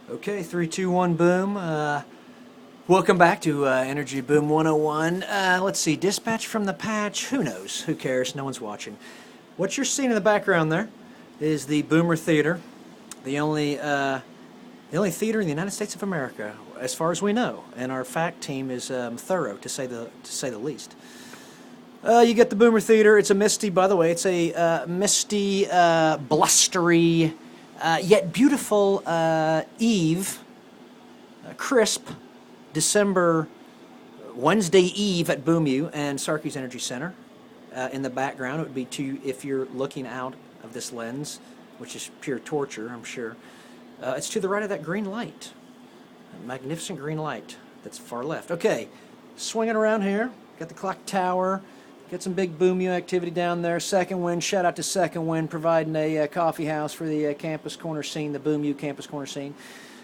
Okay, 3, 2, 1, boom. Welcome back to Energy Boom 101. Let's see, dispatch from the patch. Who knows? Who cares? No one's watching. What you're seeing in the background there is the Boomer Theater, the only theater in the United States of America, as far as we know. And our fact team is thorough, to say the least. You get the Boomer Theater. It's a misty, by the way. It's a misty, blustery, yet beautiful eve, crisp December Wednesday eve at Boomu and Sarkey's Energy Center. In the background, it would be if you're looking out of this lens, which is pure torture, I'm sure. It's to the right of that green light, a magnificent green light that's far left. Okay, swinging around here, got the clock tower. Get some big Boomu activity down there. Second Wind, shout out to Second Wind, providing a coffee house for the campus corner scene, the Boomu campus corner scene.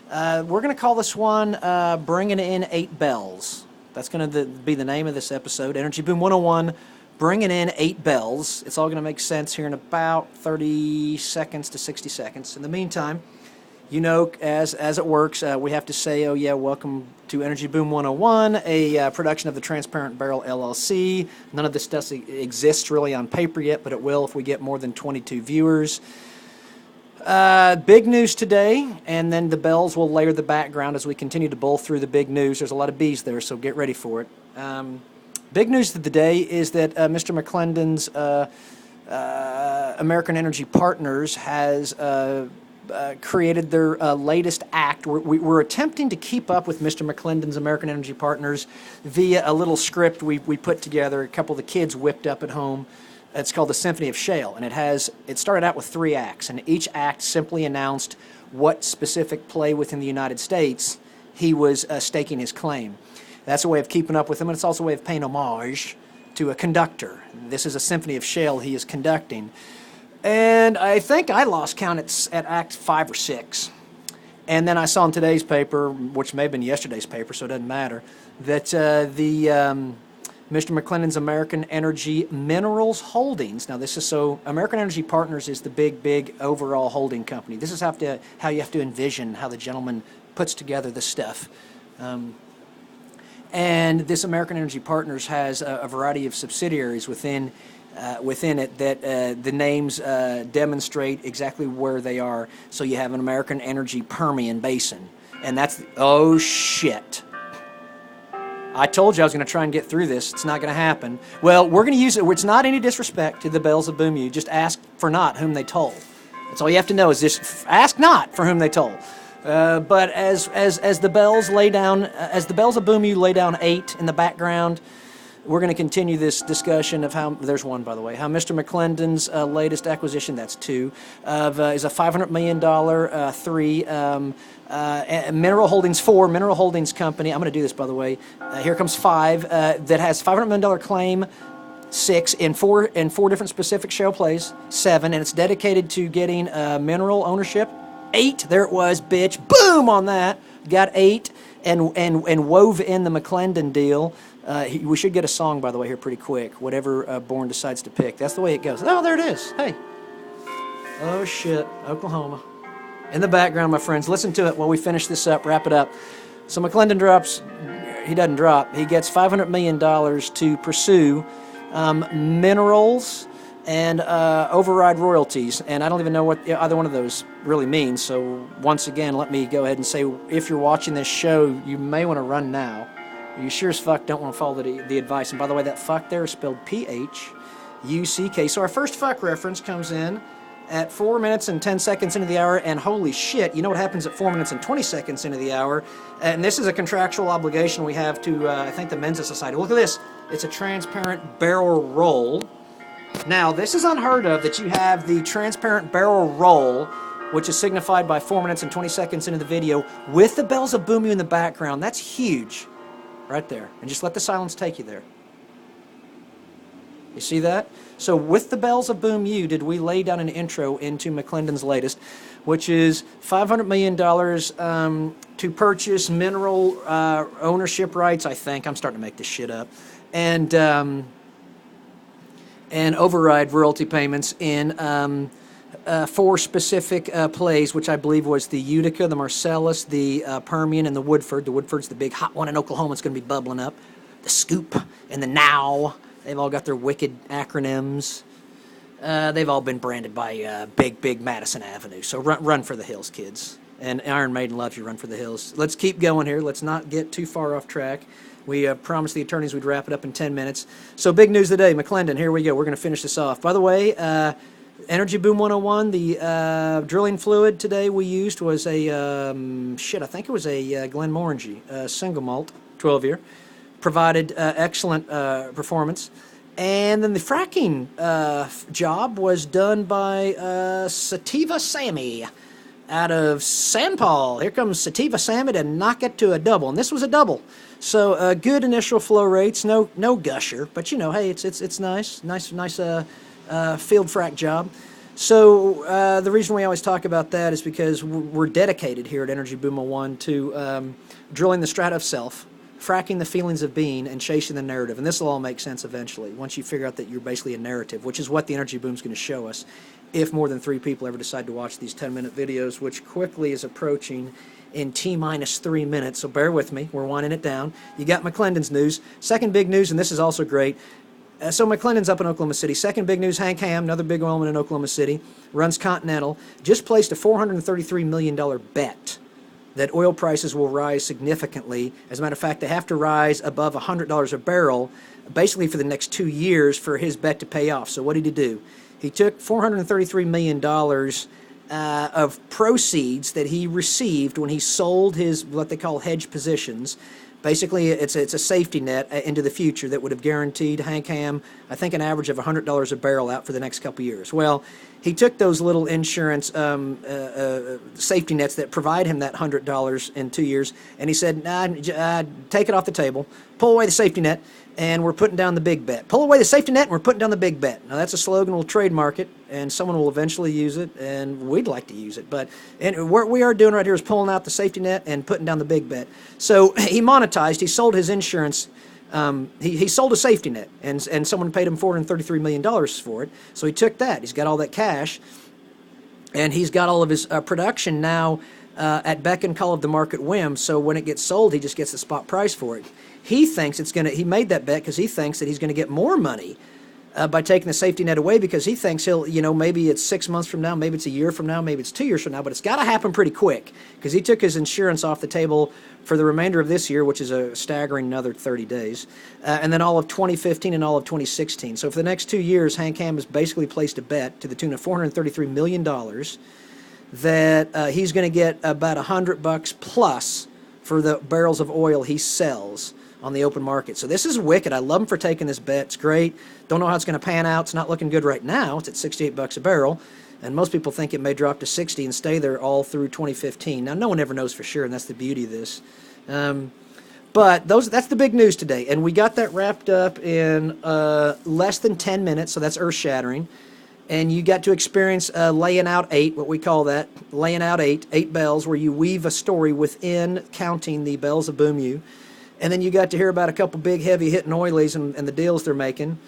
We're going to call this one Bringing In 8 Bells. That's going to be the name of this episode. Energy Boom 101, Bringing In 8 Bells. It's all going to make sense here in about 30 seconds to 60 seconds. In the meantime, you know, as it works, we have to say, oh yeah, welcome to Energy Boom 101, a production of the Transparent Barrel LLC. None of this stuff exists really on paper yet, but it will if we get more than 22 viewers. Big news today, and then the bells will layer the background as we continue to bowl through the big news. There's a lot of bees there, so get ready for it. Big news of the day is that Mr. McClendon's American Energy Partners has created their latest act. We're attempting to keep up with Mr. McClendon's American Energy Partners via a little script we put together, a couple of the kids whipped up at home. It's called the Symphony of Shale, and it started out with 3 acts, and each act simply announced what specific play within the United States he was staking his claim. That's a way of keeping up with him, and it's also a way of paying homage to a conductor. This is a Symphony of Shale he is conducting. And I think I lost count at Act 5 or 6. And then I saw in today's paper, which may have been yesterday's paper, so it doesn't matter, that Mr. McClendon's American Energy Minerals Holdings. Now, American Energy Partners is the big overall holding company. This is how you have to envision how the gentleman puts together this stuff. And this American Energy Partners has a variety of subsidiaries within it that the names demonstrate exactly where they are. So you have an American Energy Permian Basin, and oh shit. I told you I was going to try and get through this. It's not going to happen. Well, we're going to use it. It's not any disrespect to the bells of Boomu. Just ask for not whom they toll. That's all you have to know is just ask not for whom they toll. But as the bells lay down, as the bells of Boomu lay down 8 in the background, we're going to continue this discussion of there's one, by the way, how Mr. McClendon's latest acquisition, that's 2, is a $500 million, 3, Mineral Holdings 4, Mineral Holdings Company. I'm going to do this, by the way. Here comes 5, that has $500 million claim, 6, in four different specific shale plays, 7, and it's dedicated to getting mineral ownership. 8, there it was, bitch, boom on that. Got 8, and wove in the McClendon deal. We should get a song, by the way, here pretty quick. Whatever Bourne decides to pick. That's the way it goes. Oh, there it is. Hey. Oh, shit. Oklahoma. In the background, my friends. Listen to it while we finish this up, wrap it up. So McClendon drops. He doesn't drop. He gets $500 million to pursue minerals and override royalties. And I don't even know what either one of those really means. So once again, let me go ahead and say, if you're watching this show, you may want to run now. You sure as fuck don't want to follow the advice. And by the way, that fuck there is spelled P-H-U-C-K. So our first fuck reference comes in at 4 minutes and 10 seconds into the hour. And holy shit, you know what happens at 4 minutes and 20 seconds into the hour? And this is a contractual obligation we have to, I think, the Mensa Society. Look at this. It's a transparent barrel roll. Now, this is unheard of that you have the transparent barrel roll, which is signified by 4 minutes and 20 seconds into the video, with the bells of Boomu in the background. That's huge. Right there. And just let the silence take you there. You see that? So with the bells of Boomu, did we lay down an intro into McClendon's latest, which is $500 million to purchase mineral ownership rights, I think. I'm starting to make this shit up. And override royalty payments in four specific plays, which I believe was the Utica, the Marcellus, the Permian, and the Woodford. The Woodford's the big hot one in Oklahoma. It's going to be bubbling up. The Scoop and the Now. They've all got their wicked acronyms. They've all been branded by big Madison Avenue. So run for the hills, kids. And Iron Maiden loves you. Run for the hills. Let's keep going here. Let's not get too far off track. We promised the attorneys we'd wrap it up in 10 minutes. So big news today, McClendon. Here we go. We're going to finish this off. By the way, Energy Boom 101, the drilling fluid today we used was a, I think it was a Glenmorangie single malt, 12-year. Provided excellent performance. And then the fracking job was done by Sativa Sammy out of San Paul. Here comes Sativa Sammy to knock it to a double, and this was a double. So good initial flow rates, no gusher, but you know, hey, it's nice field frac job. So the reason we always talk about that is because we're dedicated here at Energy Boom 01 to drilling the strata of self, fracking the feelings of being, and chasing the narrative. And this will all make sense eventually once you figure out that you're basically a narrative, which is what the Energy Boom is going to show us if more than 3 people ever decide to watch these 10-minute videos, which quickly is approaching in T-minus 3 minutes. So bear with me. We're winding it down. You got McClendon's news. Second big news, and this is also great. So McClendon's up in Oklahoma City. Second big news, Hank Hamm, another big oilman in Oklahoma City, runs Continental, just placed a $433 million bet that oil prices will rise significantly. As a matter of fact, they have to rise above $100 a barrel basically for the next 2 years for his bet to pay off. So what did he do? He took $433 million of proceeds that he received when he sold his, what they call hedge positions. Basically, it's a safety net into the future that would have guaranteed Hank Hamm, I think, an average of $100 a barrel out for the next couple of years. Well, he took those little insurance safety nets that provide him that $100 in 2 years, and he said, nah, take it off the table, pull away the safety net, and we're putting down the big bet. Pull away the safety net, and we're putting down the big bet. Now, that's a slogan. We'll trademark it, and someone will eventually use it, and we'd like to use it. But what we are doing right here is pulling out the safety net and putting down the big bet. So he monetized. He sold his insurance. He sold a safety net, and someone paid him $433 million for it. So he took that. He's got all that cash, and he's got all of his production now at beck and call of the market whim. So when it gets sold, he just gets the spot price for it. He thinks it's going to. He made that bet because he thinks that he's going to get more money by taking the safety net away, because he thinks he'll, maybe it's 6 months from now, maybe it's a year from now, maybe it's 2 years from now, but it's got to happen pretty quick because he took his insurance off the table for the remainder of this year, which is a staggering another 30 days, and then all of 2015 and all of 2016. So for the next 2 years, Hank Hamm has basically placed a bet to the tune of $433 million that he's going to get about $100 plus for the barrels of oil he sells on the open market. So this is wicked. I love him for taking this bet. It's great. Don't know how it's going to pan out. It's not looking good right now. It's at $68 a barrel, and most people think it may drop to 60 and stay there all through 2015. Now, no one ever knows for sure, and that's the beauty of this. But that's the big news today, and we got that wrapped up in less than 10 minutes, so that's earth-shattering. And you got to experience laying out 8, what we call that, laying out 8 bells, where you weave a story within counting the bells of Boom U. And then you got to hear about a couple big heavy-hitting oilies and the deals they're making.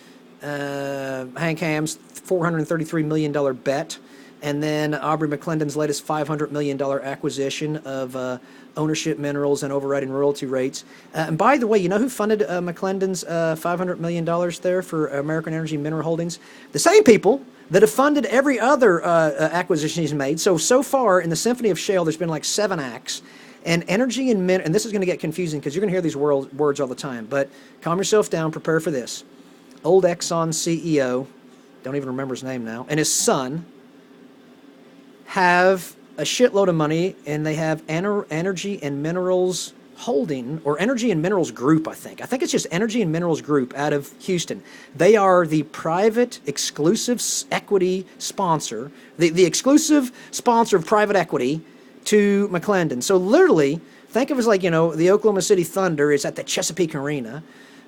Hank Hamm's $433 million bet, and then Aubrey McClendon's latest $500 million acquisition of ownership minerals and overriding royalty rates. And by the way, you know who funded McClendon's $500 million there for American Energy Mineral Holdings? The same people that have funded every other acquisition he's made. So far, in the Symphony of Shale, there's been like 7 acts. And energy and and this is going to get confusing because you're going to hear these words all the time, but calm yourself down, prepare for this. Old Exxon CEO, don't even remember his name now, and his son have a shitload of money, and they have Energy and Minerals Holding, or Energy and Minerals Group, I think. I think it's just Energy and Minerals Group out of Houston. They are the private exclusive equity sponsor, the exclusive sponsor of private equity to McClendon. So literally, think of it as like, the Oklahoma City Thunder is at the Chesapeake Arena.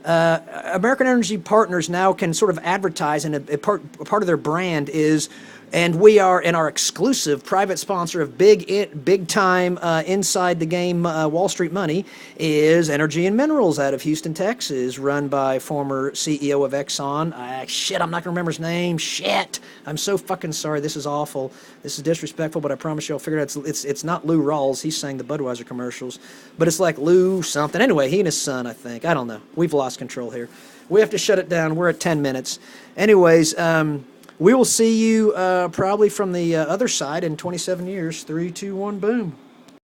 American Energy Partners now can sort of advertise, and a part of their brand is And we are in our exclusive private sponsor of big time inside the game Wall Street money is Energy and Minerals out of Houston, Texas, run by former CEO of Exxon. Shit, I'm not gonna remember his name. Shit, I'm so fucking sorry. This is awful. This is disrespectful, but I promise you I'll figure it out. It's not Lou Rawls. He sang the Budweiser commercials, but it's like Lou something. Anyway, he and his son, I think. I don't know. We've lost control here. We have to shut it down. We're at 10 minutes. Anyways, we will see you probably from the other side in 27 years. 3, 2, 1, boom.